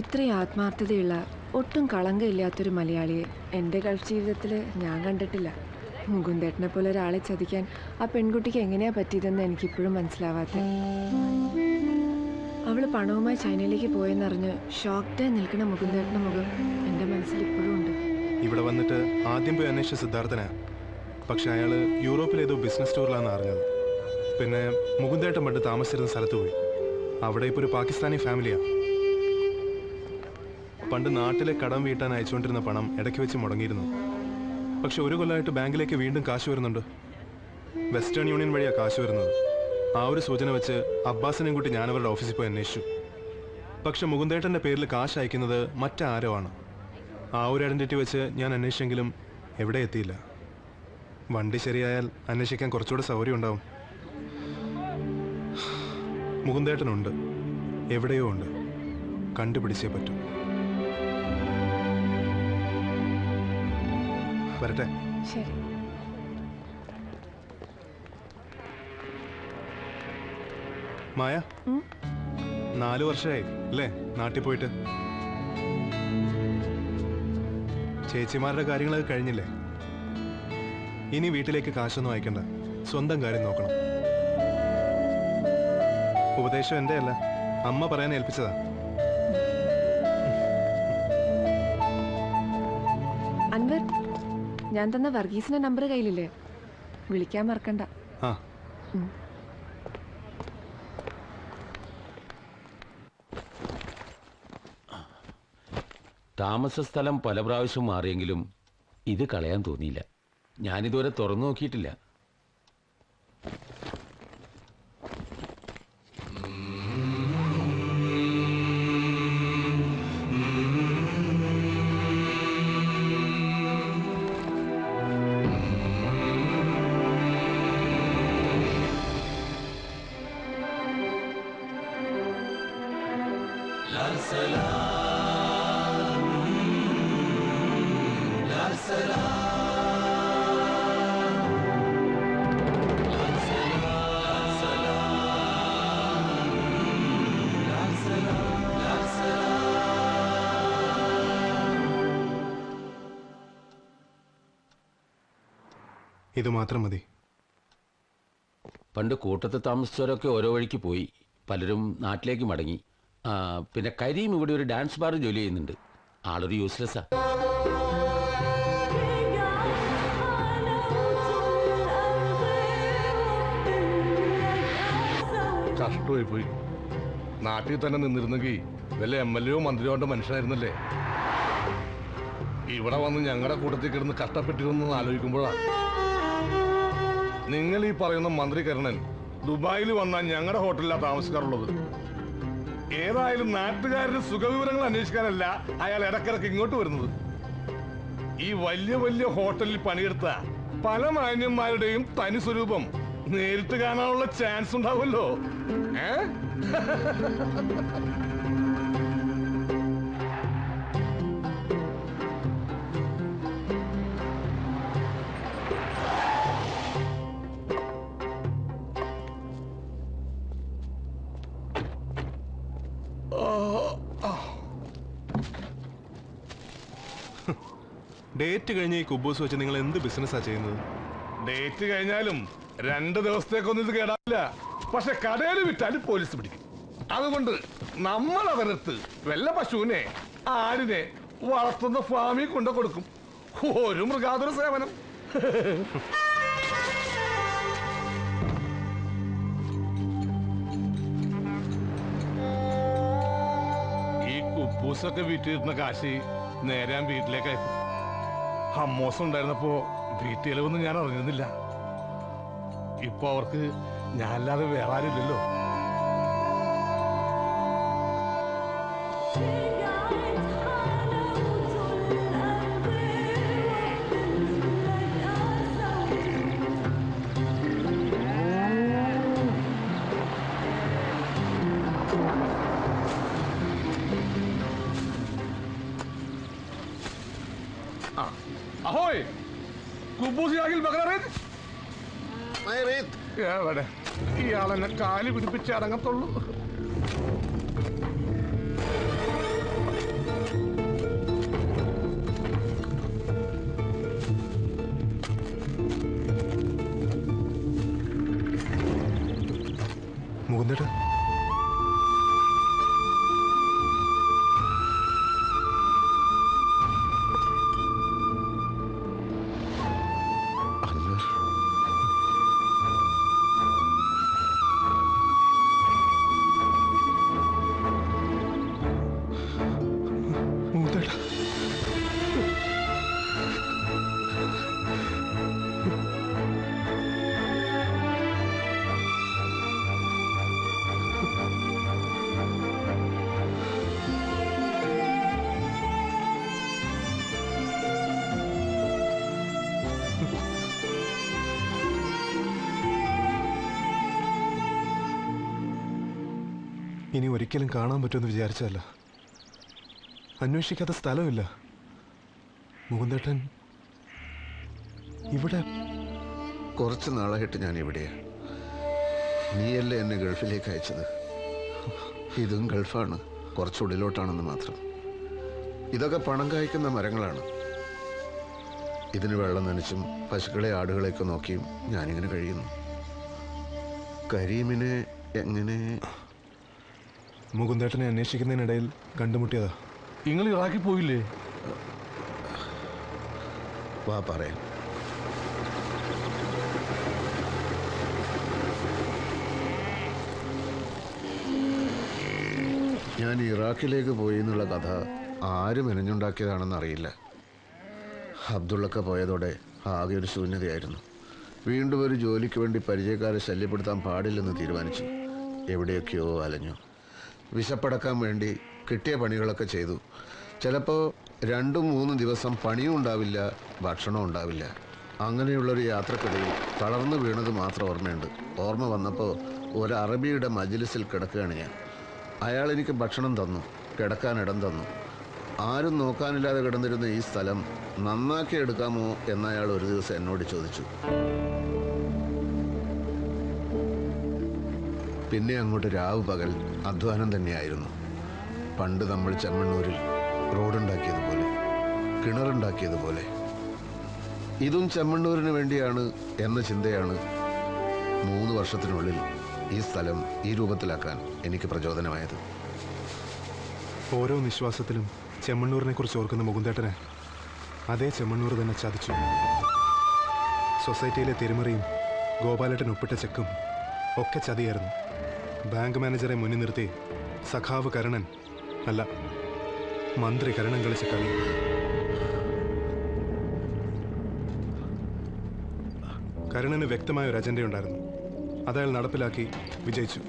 ഇത്രയും ആത്മാർത്ഥതയുള്ള ഒട്ടും കളങ്കമില്ലാത്തൊരു മലയാളിയെ എൻ്റെ ഗൾഫ് ജീവിതത്തിൽ ഞാൻ കണ്ടിട്ടില്ല. മുകുന്ദേട്ടനെ പോലെ ഒരാളെ ചതിക്കാൻ ആ പെൺകുട്ടിക്ക് എങ്ങനെയാ പറ്റിയതെന്ന് എനിക്കിപ്പോഴും മനസ്സിലാവാത്ത. അവൾ പണവുമായി ചൈനയിലേക്ക് പോയെന്നറിഞ്ഞ് ഷോക്ക്ഡായി നിൽക്കുന്ന മുകുന്ദേട്ടൻ്റെ മുഖം എൻ്റെ മനസ്സിൽ ഇപ്പോഴും ഉണ്ട്. ഇവിടെ വന്നിട്ട് ആദ്യം പോയി അന്വേഷിച്ച സിദ്ധാർത്ഥനാ. പക്ഷെ അയാൾ യൂറോപ്പിലേതോ ബിസിനസ് ടൂറിലാണെന്ന് അറിഞ്ഞത്. പിന്നെ മുകുന്ദേട്ടൻ പണ്ട് താമസിച്ചിരുന്ന സ്ഥലത്ത് പോയി. അവിടെ ഇപ്പോൾ ഒരു പാകിസ്ഥാനി ഫാമിലിയാ. പണ്ട് നാട്ടിലെ കടം വീട്ടാൻ അയച്ചുകൊണ്ടിരുന്ന പണം ഇടയ്ക്ക് വെച്ച് മുടങ്ങിയിരുന്നു. പക്ഷെ ഒരു കൊല്ലമായിട്ട് ബാങ്കിലേക്ക് വീണ്ടും കാശ് വരുന്നുണ്ട്. വെസ്റ്റേൺ യൂണിയൻ വഴിയാണ് കാശ് വരുന്നത്. ആ ഒരു സൂചന വെച്ച് അബ്ബാസിനെയും കൂട്ടി ഞാനവരുടെ ഓഫീസിൽ പോയി അന്വേഷിച്ചു. പക്ഷെ മുകുന്ദേട്ടൻ്റെ പേരിൽ കാശ് അയക്കുന്നത് മറ്റാരോ ആണ്. ആ ഒരു ഐഡന്റിറ്റി വെച്ച് ഞാൻ അന്വേഷിച്ചെങ്കിലും എവിടെ എത്തിയില്ല. വണ്ടി ശരിയായാൽ അന്വേഷിക്കാൻ കുറച്ചുകൂടെ സൗകര്യം ഉണ്ടാവും. മുകുന്ദേട്ടനുണ്ട്, എവിടെയോ ഉണ്ട്. കണ്ടുപിടിച്ചേ പറ്റൂ. വരട്ടെ. ശരി. മായ, 4 വർഷമായി അല്ലേ നാട്ടിൽ പോയിട്ട്? ചേച്ചിമാരുടെ കാര്യങ്ങളൊക്കെ കഴിഞ്ഞില്ലേ? ഇനി വീട്ടിലേക്ക് കാശൊന്നും അയക്കണ്ട, സ്വന്തം കാര്യം നോക്കണം. ഉപദേശം എൻ്റെ അല്ല, അമ്മ പറയാൻ ഏൽപ്പിച്ചതാ. അൻവർ, ഞാൻ തന്ന വർഗീസിന്റെ നമ്പർ കയ്യിലില്ലേ? വിളിക്കാൻ മറക്കണ്ട. താമസ സ്ഥലം പല പ്രാവശ്യം മാറിയെങ്കിലും ഇത് കളയാൻ തോന്നിയില്ല. ഞാനിതുവരെ തുറന്നു നോക്കിയിട്ടില്ല. ഇത് മാത്രം മതി. പണ്ട് കൂട്ടത്ത് താമസിച്ചവരൊക്കെ ഓരോ വഴിക്ക് പോയി. പലരും നാട്ടിലേക്ക് മടങ്ങി. പിന്നെ കരീം ഇവിടെ ഒരു ഡാൻസ് ബാർ ജോലി ചെയ്യുന്നുണ്ട്. ആളൊരു യൂസ്ലെസ്സാ. കഷ്ടമായി പോയി. നാട്ടിൽ തന്നെ നിന്നിരുന്നെങ്കിൽ വല്ല MLA മന്ത്രിയോന്റെ മനുഷ്യനായിരുന്നല്ലേ. ഇവിടെ വന്ന് ഞങ്ങളുടെ കൂട്ടത്തിൽ കിടന്ന് കഷ്ടപ്പെട്ടിരുന്നെന്ന് ആലോചിക്കുമ്പോഴാണ്. നിങ്ങൾ ഈ പറയുന്ന മന്ത്രി കരുണൻ ദുബായിൽ വന്നാൽ ഞങ്ങളുടെ ഹോട്ടലിലാണ് താമസിക്കാറുള്ളത്. ഏതായാലും നാട്ടുകാരുടെ സുഖവിവരങ്ങൾ അന്വേഷിക്കാനല്ല അയാൾ ഇടക്കിടക്ക് ഇങ്ങോട്ട് വരുന്നത്. ഈ വലിയ വലിയ ഹോട്ടലിൽ പണിയെടുത്ത പല മാന്യന്മാരുടെയും തനി സ്വരൂപം നേരിട്ട് കാണാനുള്ള ചാൻസ് ഉണ്ടാവുമല്ലോ. ഡേറ്റ് കഴിഞ്ഞ് ഈ കുബൂസ് വെച്ച് നിങ്ങൾ എന്ത് ബിസിനസ്സാ ചെയ്യുന്നത്? ഡേറ്റ് കഴിഞ്ഞാലും 2 ദിവസത്തേക്കൊന്നും ഇത് കേടാവില്ല. പക്ഷെ കടയിൽ വിറ്റാലും പോലീസ് പിടിക്കും. അതുകൊണ്ട് നമ്മൾ അവരടുത്ത് വല്ല പശുവിനെ ആടിനെ വളർത്തുന്ന ഫാമിൽ കൊണ്ടു കൊടുക്കും. ഒരു മൃഗാതുര സേവനം. ഈ കുപ്പൂസൊക്കെ വിറ്റിരുന്ന കാശി നേരെ വീട്ടിലേക്ക് അയക്കും. ഹമ്മോസം ഉണ്ടായിരുന്നപ്പോ വീട്ടിലൊന്നും ഞാൻ അറിഞ്ഞിരുന്നില്ല. ഇപ്പൊ അവർക്ക് ഞാനല്ലാതെ വേറെ ആരുമില്ലല്ലോ. Ahoy! Kubusi Agil Bakarit? എവിടെ ഇയാളെന്നെ കാല് പിടിപ്പിച്ച് അടങ്ങത്തുള്ളൂ. മുകുന്ദേട്ടാ, മുകുന്ദേട്ടാ, ഇനി ഒരിക്കലും കാണാൻ പറ്റുമെന്ന് വിചാരിച്ചതല്ല. അന്വേഷിക്കാത്ത സ്ഥലമില്ല. മുകുന്ദേട്ടൻ ഇവിടെ കുറച്ച് നാളായിട്ട് ഞാൻ ഇവിടെയാ. നീയല്ലേ എന്നെ ഗൾഫിലേക്ക് അയച്ചത്. ഇതും ഗൾഫാണ്, കുറച്ചുള്ളിലോട്ടാണെന്ന് മാത്രം. ഇതൊക്കെ പണം കായ്ക്കുന്ന മരങ്ങളാണ്. ഇതിന് വെള്ളം നനച്ചും പശുക്കളെ ആടുകളെയൊക്കെ നോക്കിയും ഞാനിങ്ങനെ കഴിയുന്നു. കരീമിനെ എങ്ങനെ? മുകുന്ദേട്ടനെ അന്വേഷിക്കുന്നതിനിടയിൽ കണ്ടുമുട്ടിയതാ. നിങ്ങൾ ഇറാഖി പോയില്ലേ? വാ പറയാം. ഞാൻ ഇറാഖിലേക്ക് പോയി എന്നുള്ള കഥ ആര് മെനഞ്ഞുണ്ടാക്കിയതാണെന്ന് അറിയില്ല. അബ്ദുള്ളക്ക പോയതോടെ ആകെ ഒരു ശൂന്യതയായിരുന്നു. വീണ്ടും ഒരു ജോലിക്ക് വേണ്ടി പരിചയക്കാരെ ശല്യപ്പെടുത്താൻ പാടില്ലെന്ന് തീരുമാനിച്ചു. എവിടെയൊക്കെയോ അലഞ്ഞു. വിശപ്പടക്കാൻ വേണ്ടി കിട്ടിയ പണികളൊക്കെ ചെയ്തു. ചിലപ്പോൾ 2-3 ദിവസം പണിയും ഉണ്ടാവില്ല, ഭക്ഷണവും ഉണ്ടാവില്ല. അങ്ങനെയുള്ളൊരു യാത്രക്കിടയിൽ തളർന്നു വീണത് മാത്രം ഓർമ്മയുണ്ട്. ഓർമ്മ വന്നപ്പോൾ ഒരു അറബിയുടെ മജ്ലിസിൽ കിടക്കുകയാണ് ഞാൻ. അയാൾ എനിക്ക് ഭക്ഷണം തന്നു, കിടക്കാൻ ഇടം തന്നു. ആരും നോക്കാനില്ലാതെ കിടന്നിരുന്ന ഈ സ്ഥലം നന്നാക്കി എടുക്കാമോ എന്നയാൾ ഒരു ദിവസം എന്നോട് ചോദിച്ചു. പിന്നെ അങ്ങോട്ട് രാവ് പകൽ അധ്വാനം തന്നെയായിരുന്നു. പണ്ട് നമ്മൾ ചെമ്മണ്ണൂരിൽ റോഡുണ്ടാക്കിയതുപോലെ, കിണറുണ്ടാക്കിയതുപോലെ. ഇതും ചെമ്മണ്ണൂരിന് വേണ്ടിയാണ് എന്ന ചിന്തയാണ് 3 വർഷത്തിനുള്ളിൽ ഈ സ്ഥലം ഈ രൂപത്തിലാക്കാൻ എനിക്ക് പ്രചോദനമായത്. ഓരോ നിശ്വാസത്തിലും ചെമ്മണ്ണൂരിനെ കുറിച്ച് ഓർക്കുന്ന മുകുന്ദേട്ടനെ അതേ ചെമ്മണ്ണൂർ തന്നെ ചതിച്ചു. സൊസൈറ്റിയിലെ തിരുമറിയും ഗോപാലേട്ടൻ ഒപ്പിട്ട ചെക്കും ഒക്കെ ചതിയായിരുന്നു. ബാങ്ക് മാനേജറെ മുന്നിൽ നിർത്തി സഖാവ് കരുണൻ അല്ല, മന്ത്രി കരുണൻ കളിച്ച കളി. കരുണന് വ്യക്തമായ ഒരു അജണ്ടയുണ്ടായിരുന്നു. അതയാൾ നടപ്പിലാക്കി വിജയിച്ചു.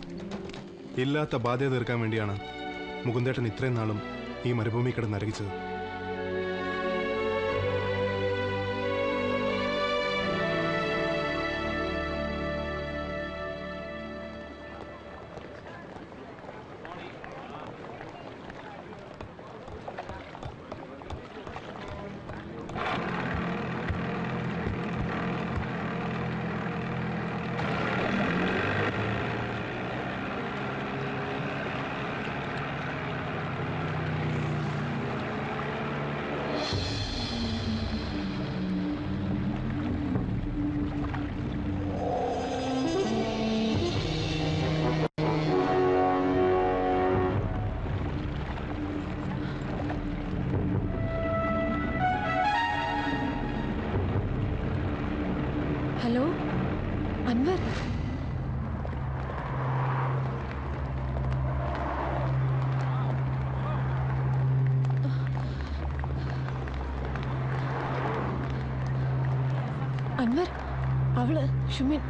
ഇല്ലാത്ത ബാധ്യത തീർക്കാൻ വേണ്ടിയാണ് മുകുന്ദേട്ടൻ ഇത്രയും നാളും ഈ മരുഭൂമി കിടന്ന് നരകിച്ചത്. ഹലോ അൻവർ, അൻവർ, അവള് ഷുമിൻ.